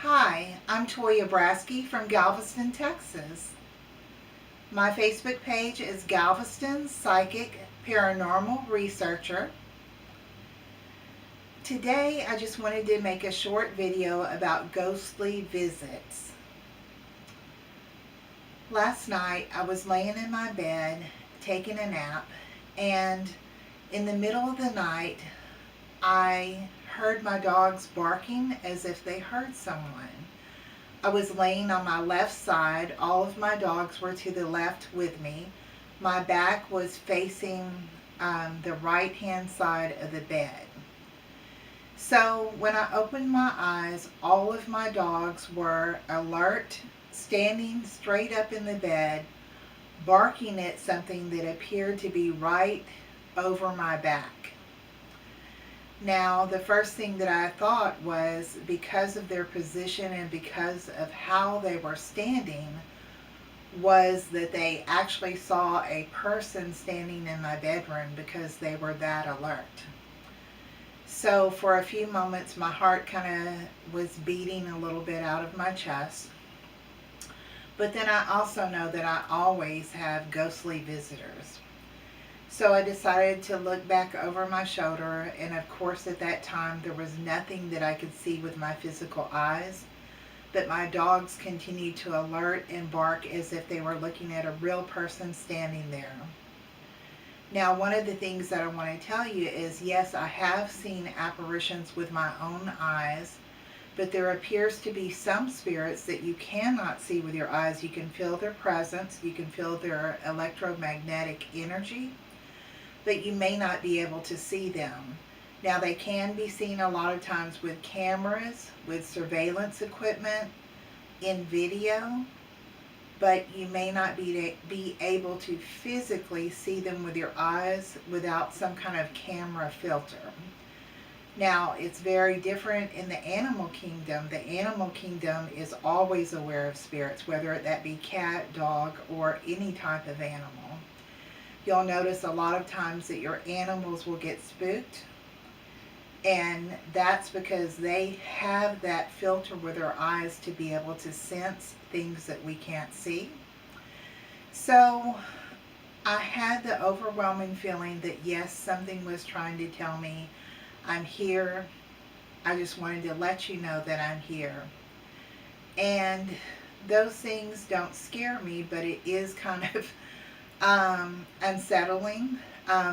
Hi, I'm Toyya Braskey from Galveston, Texas. My Facebook page is Galveston Psychic Paranormal Researcher. Today I just wanted to make a short video about ghostly visits. Last night I was laying in my bed taking a nap, and in the middle of the night I heard my dogs barking as if they heard someone. I was laying on my left side. All of my dogs were to the left with me. My back was facing the right hand side of the bed. So when I opened my eyes, all of my dogs were alert, standing straight up in the bed, barking at something that appeared to be right over my back. Now, the first thing that I thought was, because of their position and because of how they were standing, was that they actually saw a person standing in my bedroom because they were that alert. So for a few moments, my heart kind of was beating a little bit out of my chest. But then I also know that I always have ghostly visitors. So I decided to look back over my shoulder, and of course at that time there was nothing that I could see with my physical eyes, but my dogs continued to alert and bark as if they were looking at a real person standing there. Now, one of the things that I want to tell you is, yes, I have seen apparitions with my own eyes, but there appears to be some spirits that you cannot see with your eyes. You can feel their presence, you can feel their electromagnetic energy, but you may not be able to see them. Now, they can be seen a lot of times with cameras, with surveillance equipment, in video, but you may not be able to physically see them with your eyes without some kind of camera filter. Now, it's very different in the animal kingdom. The animal kingdom is always aware of spirits, whether that be cat, dog, or any type of animal. You'll notice a lot of times that your animals will get spooked, and that's because they have that filter with their eyes to be able to sense things that we can't see. So I had the overwhelming feeling that yes, something was trying to tell me, I'm here. I just wanted to let you know that I'm here. And those things don't scare me, but it is kind of unsettling,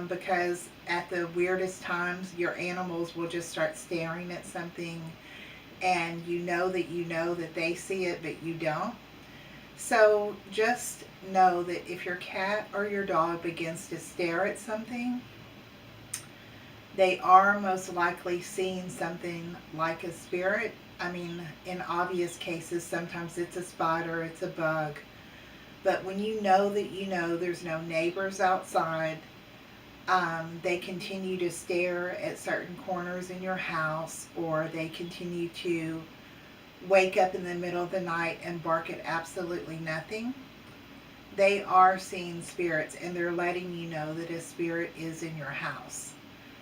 because at the weirdest times your animals will just start staring at something, and you know that they see it but you don't. So just know that if your cat or your dog begins to stare at something, they are most likely seeing something like a spirit. I mean, in obvious cases, sometimes it's a spider, it's a bug. But when you know that there's no neighbors outside, they continue to stare at certain corners in your house, or they continue to wake up in the middle of the night and bark at absolutely nothing, they are seeing spirits, and they're letting you know that a spirit is in your house.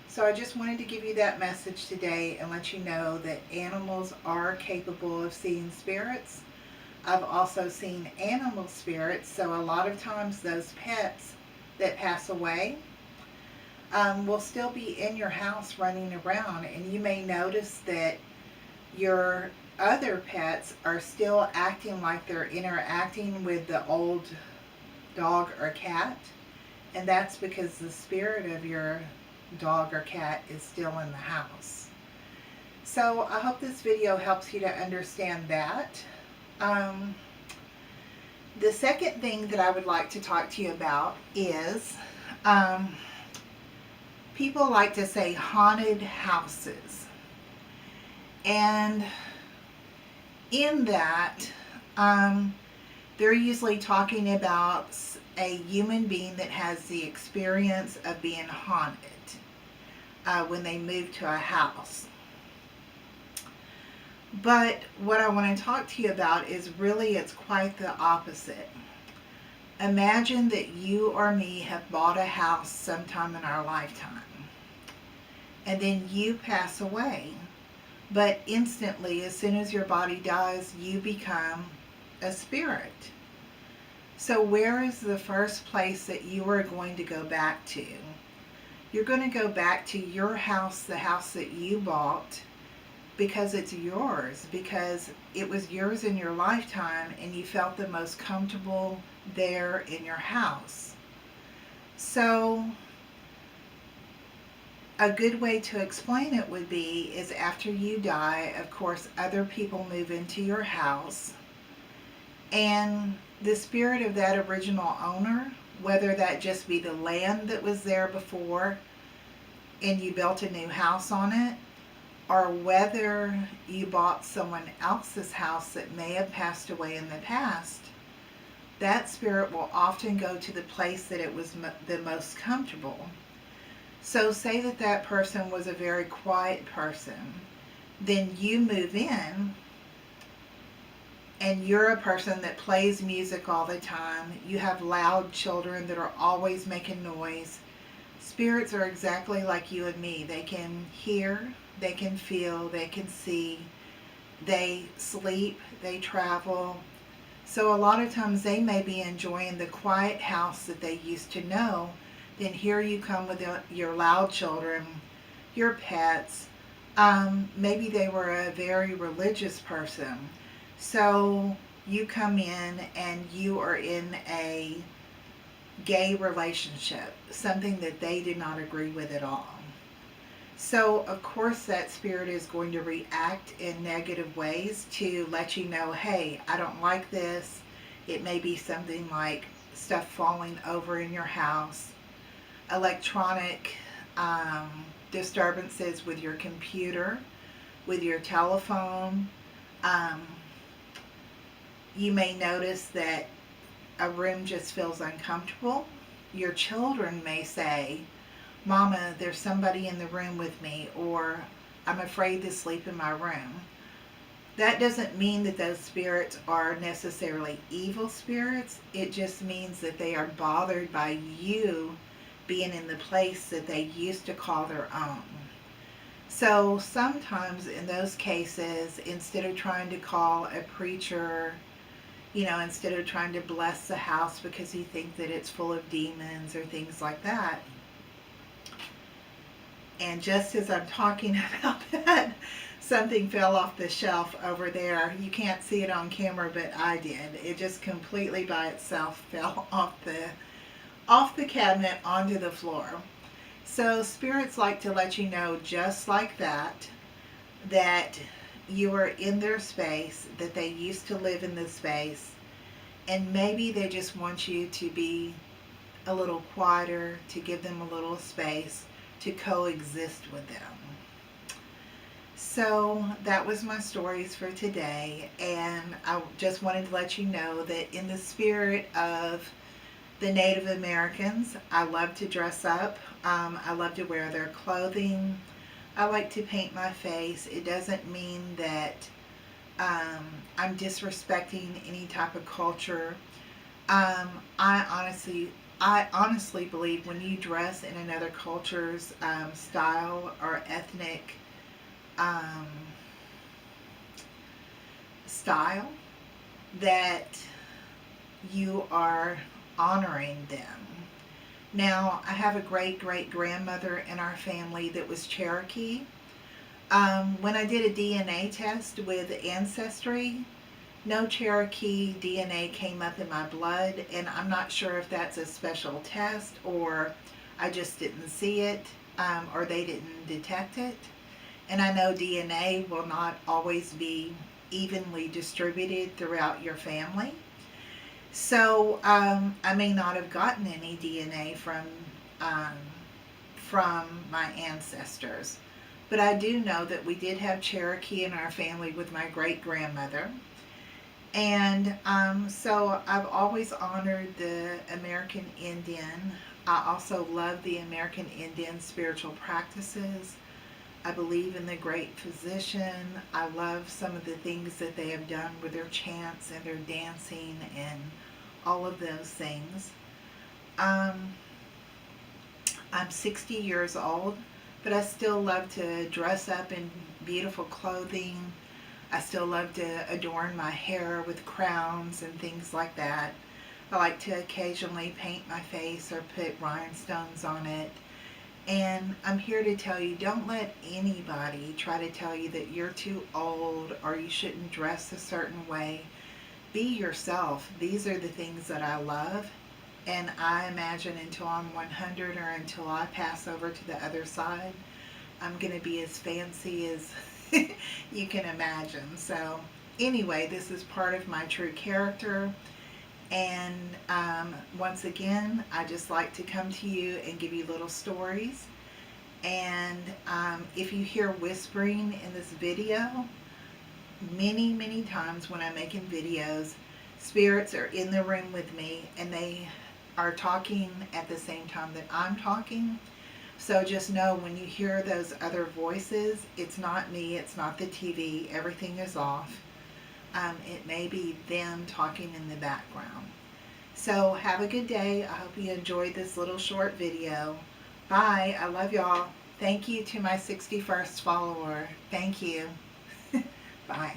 So I just wanted to give you that message today and let you know that animals are capable of seeing spirits. I've also seen animal spirits, so a lot of times those pets that pass away will still be in your house running around, and you may notice that your other pets are still acting like they're interacting with the old dog or cat, and that's because the spirit of your dog or cat is still in the house. So I hope this video helps you to understand that. The second thing that I would like to talk to you about is people like to say haunted houses. And in that, they're usually talking about a human being that has the experience of being haunted when they move to a house. But what I want to talk to you about is really, it's quite the opposite. Imagine that you or me have bought a house sometime in our lifetime, and then you pass away. But instantly, as soon as your body dies, you become a spirit. So, where is the first place that you are going to go back to? You're going to go back to your house, the house that you bought, because it's yours, because it was yours in your lifetime and you felt the most comfortable there in your house. So, a good way to explain it would be is after you die, of course, other people move into your house, and the spirit of that original owner, whether that just be the land that was there before and you built a new house on it, or whether you bought someone else's house that may have passed away in the past, that spirit will often go to the place that it was the most comfortable. So say that that person was a very quiet person, then you move in and you're a person that plays music all the time. You have loud children that are always making noise. Spirits are exactly like you and me. They can hear, they can feel, they can see, they sleep, they travel. So a lot of times they may be enjoying the quiet house that they used to know. Then here you come with your loud children, your pets. Maybe they were a very religious person. So you come in and you are in a gay relationship, something that they did not agree with at all. So, of course, that spirit is going to react in negative ways to let you know, hey, I don't like this. It may be something like stuff falling over in your house, electronic disturbances with your computer, with your telephone. Um, you may notice that a room just feels uncomfortable. Your children may say, Mama, there's somebody in the room with me, or I'm afraid to sleep in my room. That doesn't mean that those spirits are necessarily evil spirits. It just means that they are bothered by you being in the place that they used to call their own. So sometimes in those cases, instead of trying to call a preacher, instead of trying to bless the house because you think that it's full of demons or things like that. And just as I'm talking about that, something fell off the shelf over there. You can't see it on camera, but I did. It just completely by itself fell off the cabinet onto the floor. So spirits like to let you know just like that you are in their space, that they used to live in this space, and maybe they just want you to be a little quieter, to give them a little space, to coexist with them. So that was my stories for today, and I just wanted to let you know that in the spirit of the Native Americans, I love to dress up. I love to wear their clothing. I like to paint my face. It doesn't mean that I'm disrespecting any type of culture. I honestly believe when you dress in another culture's style or ethnic style, that you are honoring them. Now, I have a great-great-grandmother in our family that was Cherokee. When I did a DNA test with Ancestry, no Cherokee DNA came up in my blood, and I'm not sure if that's a special test or I just didn't see it, or they didn't detect it. And I know DNA will not always be evenly distributed throughout your family. So I may not have gotten any DNA from my ancestors. But I do know that we did have Cherokee in our family with my great-grandmother. And so I've always honored the American Indian. I also love the American Indian spiritual practices. I believe in the great physician. I love some of the things that they have done with their chants and their dancing and all of those things. I'm 60 years old. but I still love to dress up in beautiful clothing. I still love to adorn my hair with crowns and things like that. I like to occasionally paint my face or put rhinestones on it. And I'm here to tell you, don't let anybody try to tell you that you're too old or you shouldn't dress a certain way. Be yourself. These are the things that I love. And I imagine until I'm 100 or until I pass over to the other side, I'm going to be as fancy as you can imagine. So, anyway, this is part of my true character. And once again, I just like to come to you and give you little stories. And if you hear whispering in this video, many times when I'm making videos, spirits are in the room with me and they are talking at the same time that I'm talking. So just know when you hear those other voices, it's not me, it's not the TV, everything is off. It may be them talking in the background. So have a good day. I hope you enjoyed this little short video. Bye. I love y'all. Thank you to my 61st follower. Thank you. Bye.